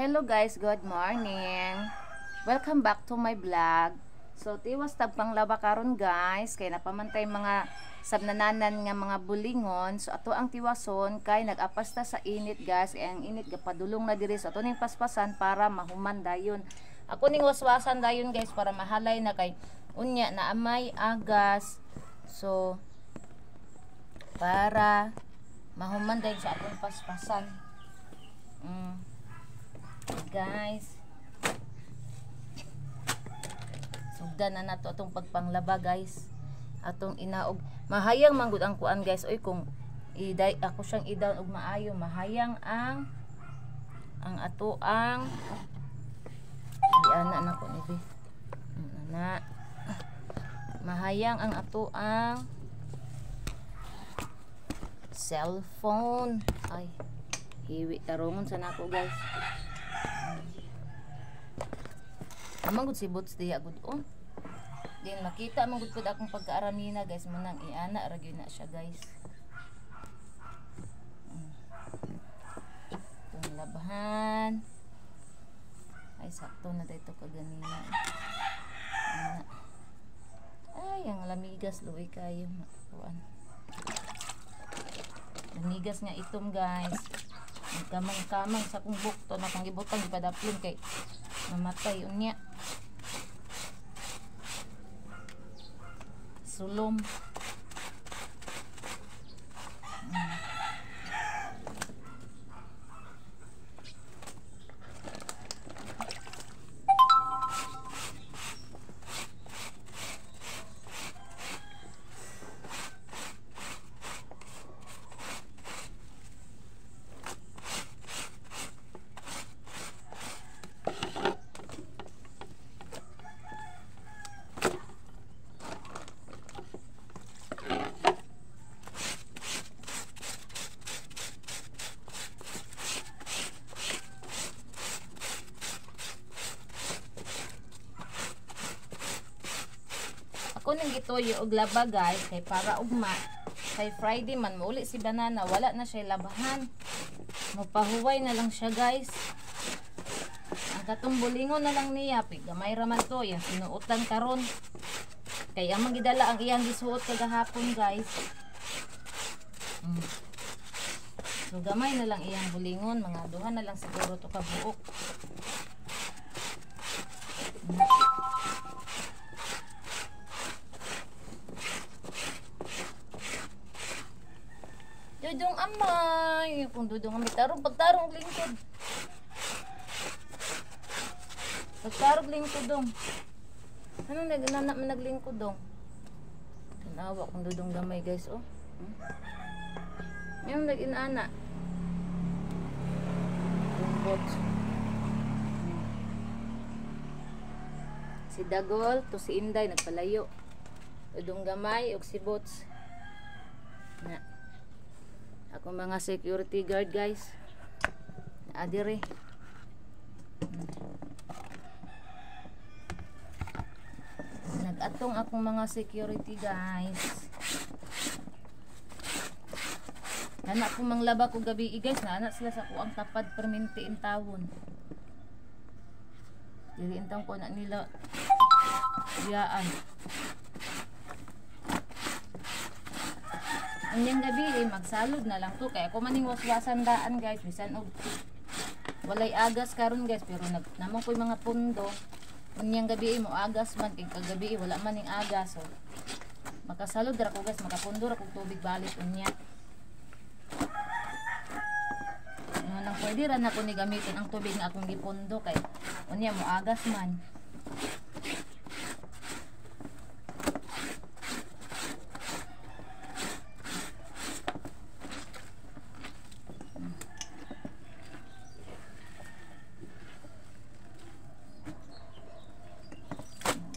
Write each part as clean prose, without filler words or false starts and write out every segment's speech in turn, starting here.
Hello guys, good morning. Welcome back to my vlog. So tiwas tabpang laba karon guys, kay napamantay mga sabnananan nga mga bulingon. So ato ang tiwason kay nagapasta sa init guys, kay ang init gapadulong na diri. So ato ning paspasan para mahuman dayon. Ako ning waswasan dayon guys para mahalay na kay unya na amay agas. So para mahuman dayon sa atong paspasan. Guys, sugdan na nato atong pagpanglaba guys, atong inaog mahayang manggod ang kuan guys. Oy, kung iday ako siyang idawn og maayo, mahayang ang ato ang ana nako ni be na mahayang ang ato ang cellphone. Ay hiwi tarongon sa nako guys. Amang gud si bots diya gud on. Din makita man gud akong pagkaaramina guys, manang iana ra gyud na siya guys. Itong labahan. Ay sakto na dito kaganina. Ay ang lamigas luoy kayo kuan. Lamigas nga itom guys. Kamang-kamang sa kong bukto na kang gibutang ipadaplon kay mamatay unya. Sulom. Ako nang gitoyo og laba guys kay para ugma kay Friday man mauli si banana, wala na siya labahan, mapahuway na lang siya guys. Ang katong bulingon na lang niya pig gamay ra man to yan sinuotan karon kay amang gidala ang iyang gisuot kagahapon guys. So gamay na lang iyang bulingon, mga duha na lang siguro to ka buok. Dudong amay, kung dudong amay tarong pagtarong lingkod. Pagtarong lingkod dong. Ano nagnanak man naglingkod dong? Tanawa kung dudong gamay guys oh. Yung nag-inana. Tumbot. Si Dagol to si Inday nagpalayo. Dudong gamay og si Bots. Na. Ako mga security guard guys. Adire. Nag-atong akong mga security guys. Anak ko manglaba ko gabi guys, na anak sila sa kuang tapad perminti in tawon. Dili intang ko na nila biyaan. Anyang gabi magsalud na lang to kay ako maning waswasan daan guys, bisan og walay agas karon guys, pero namon koy mga pundo. Anyang gabi mo agas man kay kagabi wala man ning agas, so makasalud ra ko guys, makapundo ra kog tubig balik unya. Nang pwede ra na ko ni gamitin ang tubig nga akong gipundo kay unya mo agas man.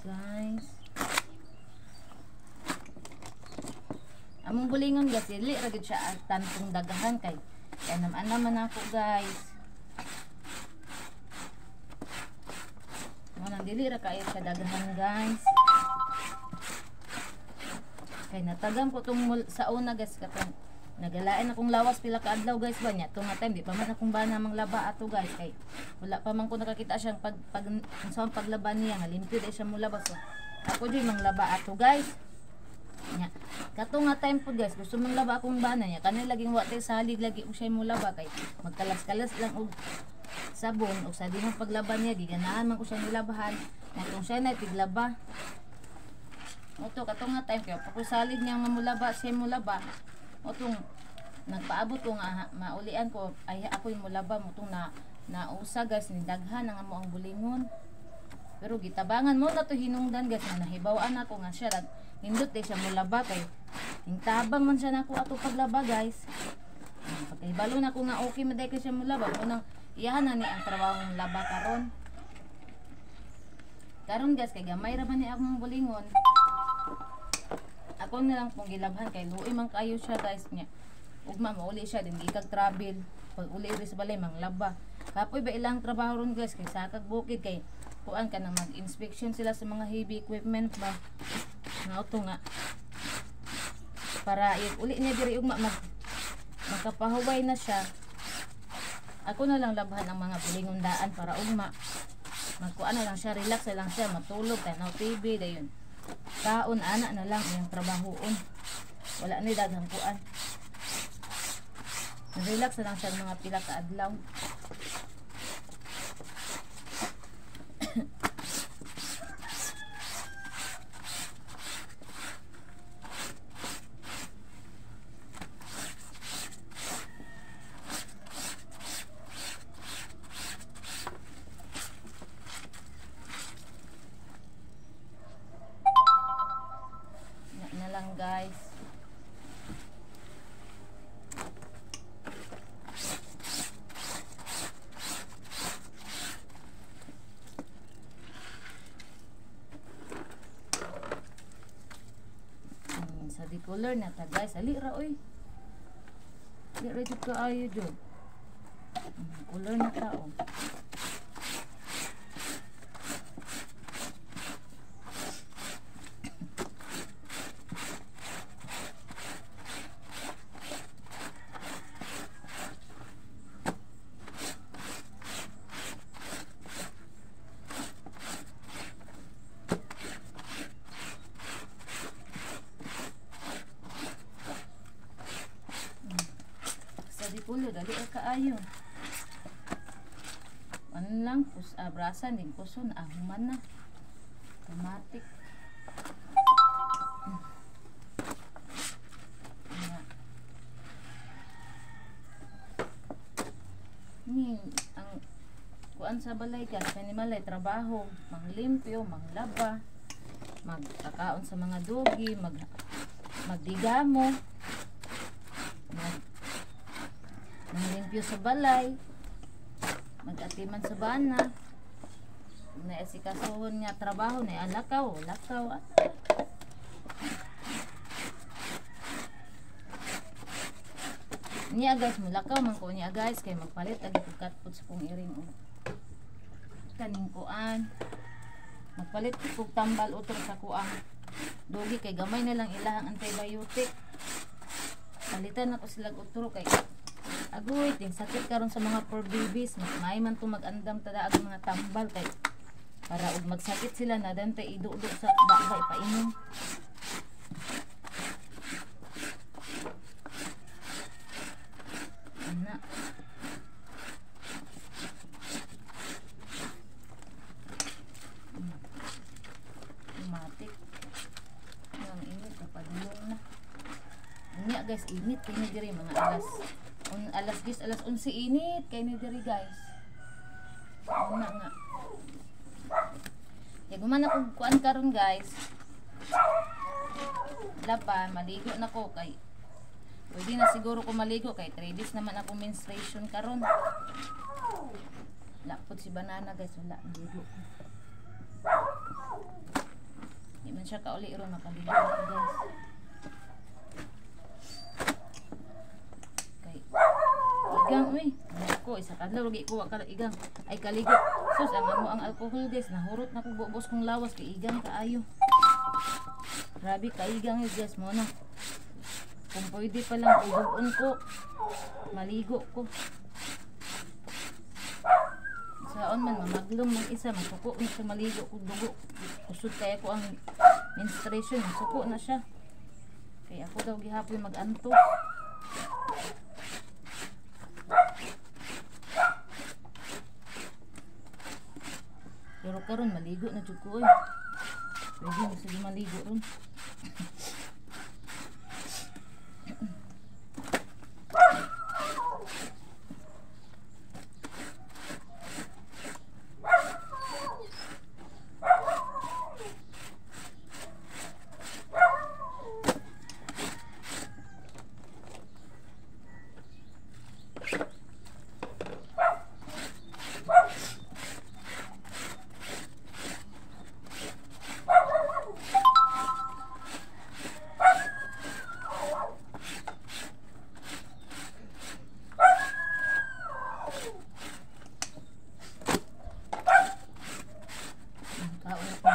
Guys, among bulingon guys, dili ra gid siya tantong dagahan kay naman ako guys. Manang dili ra kayo sa dagahan guys. Kay natagam ko tong sa una guys katong Nagalain akong lawas pila ka adlaw guys ba nya. To nga time di pa man akong bana mang laba ato guys kay wala pa man ko nakakita siyang sa paglaban niya nga limpyo di siya mo laba so ako di mang laba ato guys. Nya. Kato nga time po guys gusto mang laba akong bana niya kanay laging wa tay salig lagi og siya mo laba kay magkalas-kalas lang og sabon og sa dinong paglaban niya di ganahan man ko siya nilabahan. Nya kung siya na tiglaba. Oto kato nga time kay pag salig niya nga mulaba siya mo laba. Otong nagpaabot ko nga maulian ko ay ako yung mulaba mo tong nausa guys ni daghan nga mo ang bulingon pero gitabangan mo na to hinungdan guys na nahibawaan ako nga siya nindot day siya mulaba kay tabang man siya nako ato paglaba guys pagkahibalo na ko nga okay maday ka siya mulaba unang iyahan na ni ang trabahong laba karon guys kay gamay ra man ni akong bulingon. Ako na lang pong gilabhan kay luoy man kayo siya guys niya. Ugma mauli siya din gikag travel. Pag uli ri sa balay mang laba. Kapoy ba ilang trabaho ron guys kay sakag bukid kay kuan ka nang mag-inspection sila sa mga heavy equipment ba. Nga uto nga. Para uli niya diri ugma magkapahuway na siya. Ako na lang labhan ang mga bulingon daan para ugma. Magkuan na lang siya, relax na lang siya, matulog, tanaw TV dayon. Kaon ana na lang yung trabahoon. Wala ni daghang kuan. Relax na lang siya mga pila ka adlaw. Guys sa di color na ta guys ali ra oy di ra jud kaayo jud color na ta oh. Pulo dali kaayo. Ano lang pus abrasan din kuson human na. Automatic. Ni ang kuan sa balay ka kanimalay trabaho, manglimpyo, manglaba, magkakaon sa mga dogi, magdigamo, manglimpyo sa balay, magatiman sa bana, naisikasuhon nga trabaho, lakaw. Niya guys, mulakaw man ko niya guys, kay magpalit lagi ko katpot sa kong iring kaning kuan. Magpalit ko tambal utol sa kuang dogi kay gamay na lang ilahang antibiotic. Palitan ako sila utro kay agoy, ting sakit karon sa mga poor babies. May man to mag-andam tada ang mga tambal kay para ug magsakit sila na dante idudo sa baba ipainom. Ana. Automatic. Ang init kapadulong na. Unya guys, init kini diri mga alas 10, alas 11 init kay ni diri guys. Una nga. Ya guman ako kuan karon guys. Lapa maligo na ko kay pwede na siguro ko maligo kay 3 days naman ako menstruation karon. Lapot si banana guys, wala maligo. Di man siya kauli ron makaligo ako guys. Igang uy, ako isa kadlaw lagi ko ka igang ay kaligo. Sus ang amo ang alcohol guys, nahurot na ko bubos kong lawas kay igang kaayo. Grabe ka igang guys mo na. Kung pwede pa lang ugon ko, maligo ko. Saon man mamaglom ng isa, masuko na siya, maligo ko dugo. Kusod kaya ko ang menstruation, masuko na siya. Kaya ako daw gihapon mag-anto. Pero karon maligo na jud ko eh. Pwede na sige maligo ron.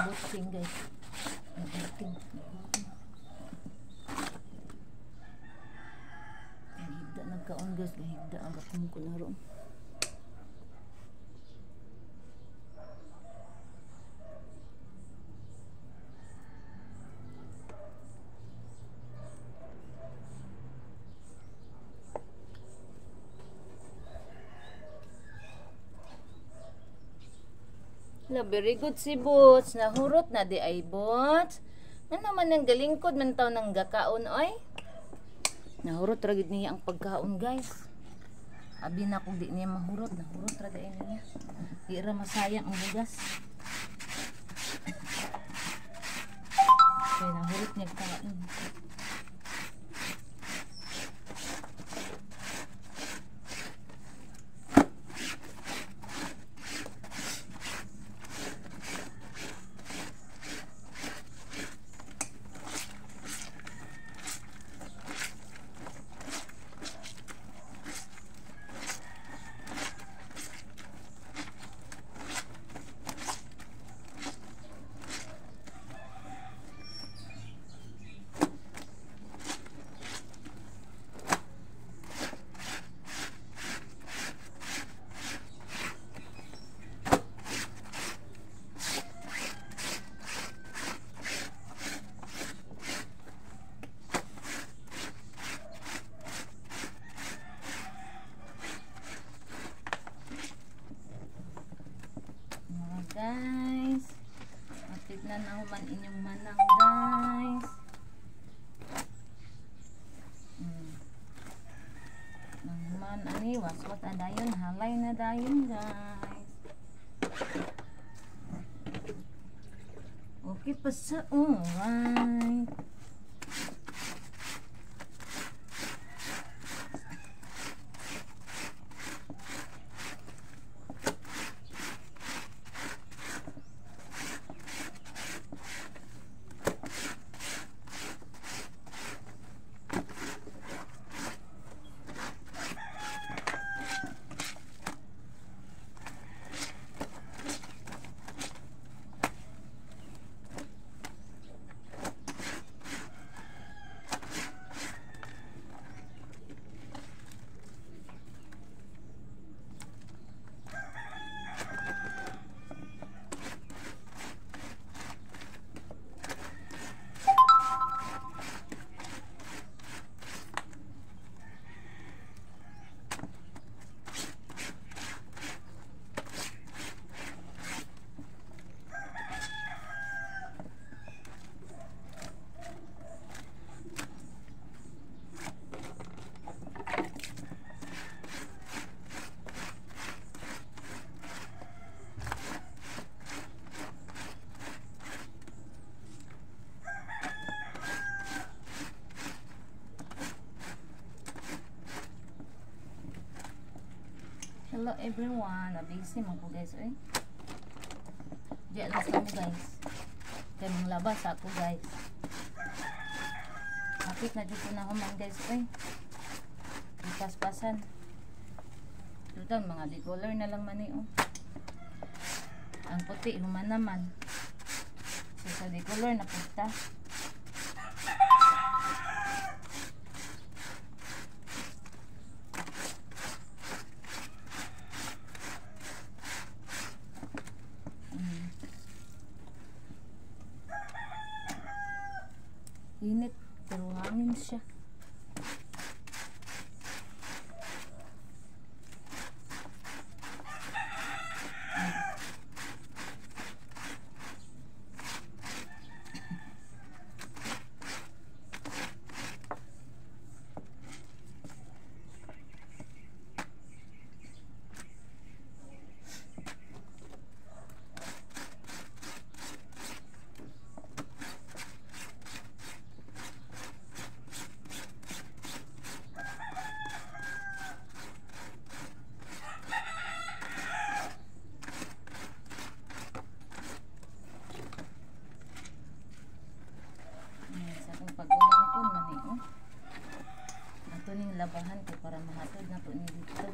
Buting guys. Buting. Higda nagkaon guys, higda ang gapon ko na ron. Very good si Boots. Nahurot na di ay Boots. Ano naman ang galingkod man taw ng gakaon oy. Nahurot ra gid niya ang pagkaon guys. Abi na kung di niya mahurot, nahurot ra gid niya. Di ra masayang ang bugas. Kaya nahurot niya kain. Guys, matignan na man inyong manang guys. Nangman ani waswat na dayon, halay na dayon guys. Okay pa sa alright. Hello everyone, busy mo po guys eh. Diyan lang kami guys. Kaya mong labas ako guys. Kapit na dyan po na human guys eh. Ipaspasan. Ito mga decolor na lang man eh oh. Ang puti human naman. So sa decolor na punta. hangin siya. Pag-umangkon man eh, oh. Ato ning labahan kay para mahatod na po ni dito.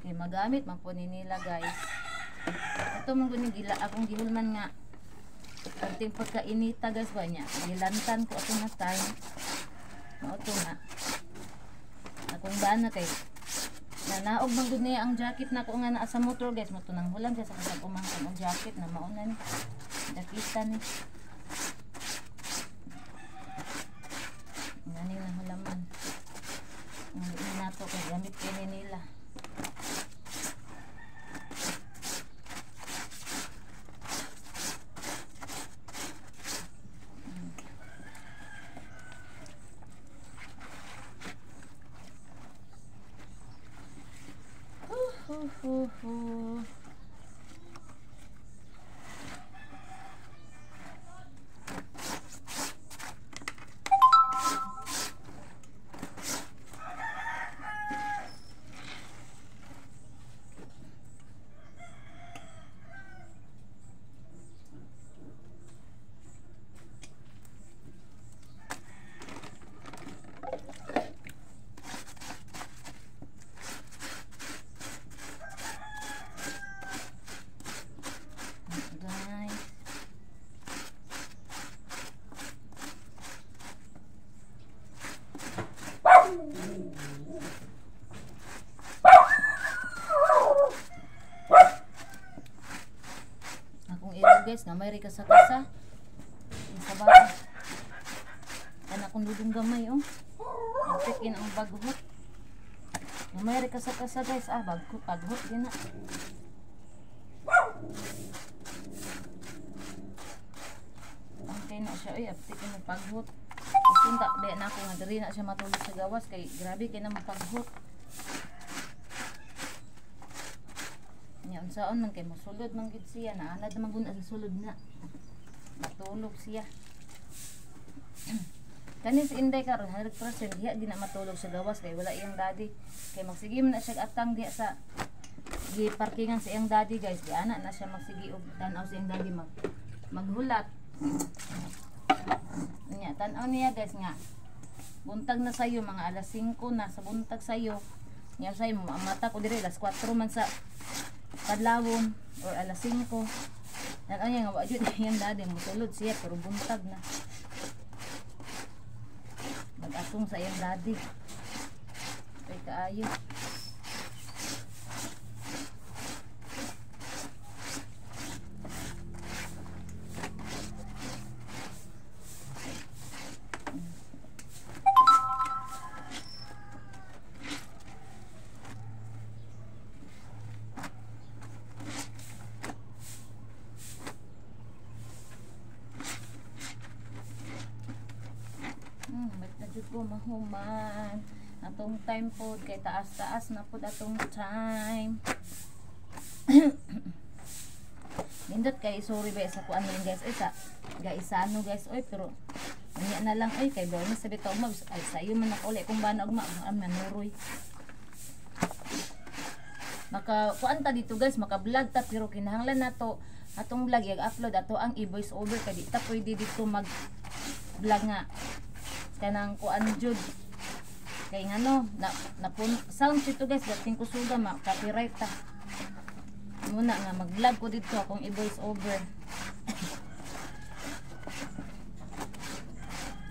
Kay magamit man po ni nila guys. Ito mong guning gila akong gihulman nga. Pagting pagkainita guys ba niya. Gilantan ko ako na time. Mauto nga. Akong bana kay nanaog man gud niya ang jacket na ko nga naa sa motor guys. Mo tunang hulan siya sa kasag umangkon ang jacket na mauna ni. Nakita ni. Nganing na hulaman. Ang liin na to kay gamit kini nila. Guys, na may kasa-kasa sa bata. Kana kung dudong gamay oh. Check-in ang baghot. Na may kasa-kasa guys, baghot din na. Okay na siya, aptik ang paghot. Isunta ba na ako nga diri na siya matulog sa gawas kay grabe kay na mapaghot. Yan saon man kay mosulod man gid siya na anad man gud sa sulod na. Matulog siya. Kani si Inday karon 100% diha di na matulog sa gawas kay wala iyang daddy. Kay magsige man na siya atang diha sa gi parkingan sa iyang daddy guys. Di ana na siya magsige og tan-aw sa iyang daddy maghulat. Nya tan-aw niya guys nga. Buntag na sayo mga alas 5 na sa buntag sayo. Nya say mo ang mata ko dire alas 4 man sa kadlawon or alas 5. Tan-aw niya nga wa jud iyang daddy mutulod siya pero buntag na. Mag-asong sa iyang daddy. Kay kaayo. Ko mahuman atong time pod kay taas-taas na pod atong time. Nindot kay sorry ba sa kuan lang guys ay sa gaisano guys oy pero niya na lang ay kay bonus sa bitaw mo ay sayo man ako uli kung bana ugma manuroy. Maka kuan ta dito guys maka vlog ta pero kinahanglan nato atong vlog i-upload ato ang i-voice over kay di ta pwede dito mag vlog nga kanang kuan jud kay ngano na sound dito guys dating kusuga ma copyright ta muna nga mag-vlog ko dito akong i-voice over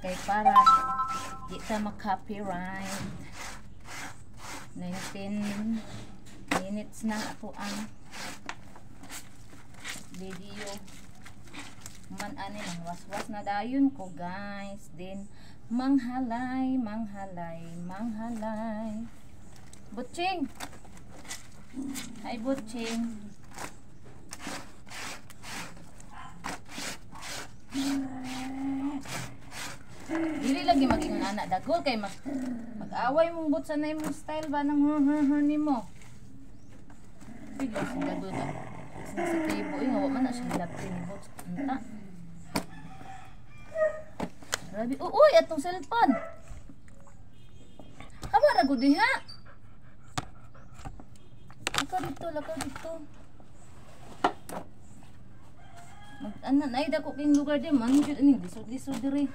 kay para di ta ma-copyright. 19 minutes na ako ang video man ani nang waswas na dayon ko guys. Then Manghalay, manghalay, manghalay. Butching. Hi, Butching. Dili lagi maging anak dagol kay mag-away mong but sa na imong style ba ng nimo. Bigla si dagol ka. Sa kibo nga wa man na siya lapin ni but. Anta. Grabe. Uy, atong cellphone. Aba ra gud diha. Lakaw dito. Mag-ana na dako king lugar di man jud ani lisod diri.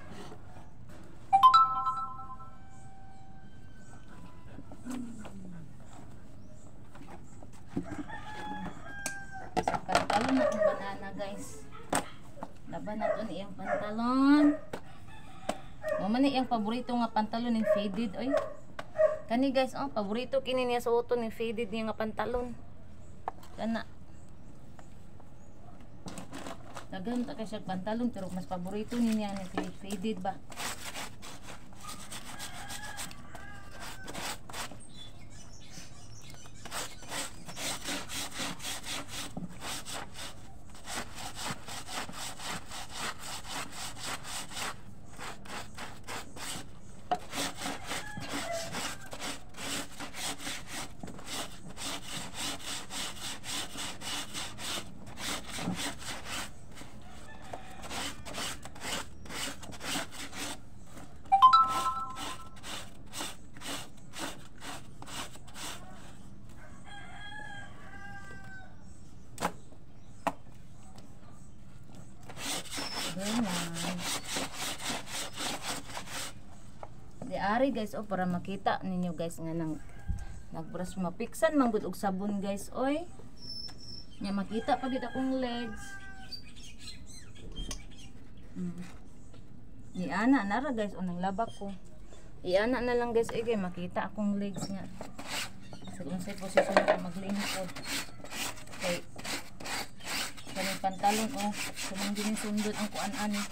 Pantalon na kung banana guys. Laban na ito niyang pantalon. Maman ni iyang paborito nga pantalon yung faded. Oy. Kani guys, oh, paborito kini niya sa uton yung faded niya nga pantalon. Kana. Daghan ta kay siya pantalon pero mas paborito niya yung faded ba. Di ari guys oh para makita ninyo guys nga nang nagbrush mapiksan man gud og sabon guys oy. Nya makita pagid akong legs. Ni ana nara guys o nang labak ko. Iana na lang guys kay makita akong legs nga. Sa unsay posisyon ka maglingkod. Okay. Kanang pantalon oh, kanang ginisundot ang kuan ani.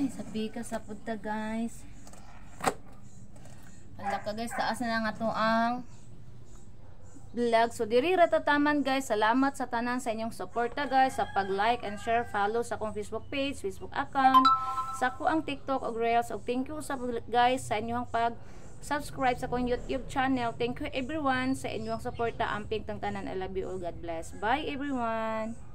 Sabi ka sa punta guys. Wala ka guys, taas na lang ato ang vlog. So diri ratataman guys. Salamat sa tanan sa inyong suporta guys, sa pag-like and share, follow sa akong Facebook page, Facebook account, sa akong TikTok og Reels. Og thank you sa guys sa inyong pag-subscribe sa akong YouTube channel. Thank you everyone sa inyong suporta. Amping tang tanan. I love you all. God bless. Bye everyone.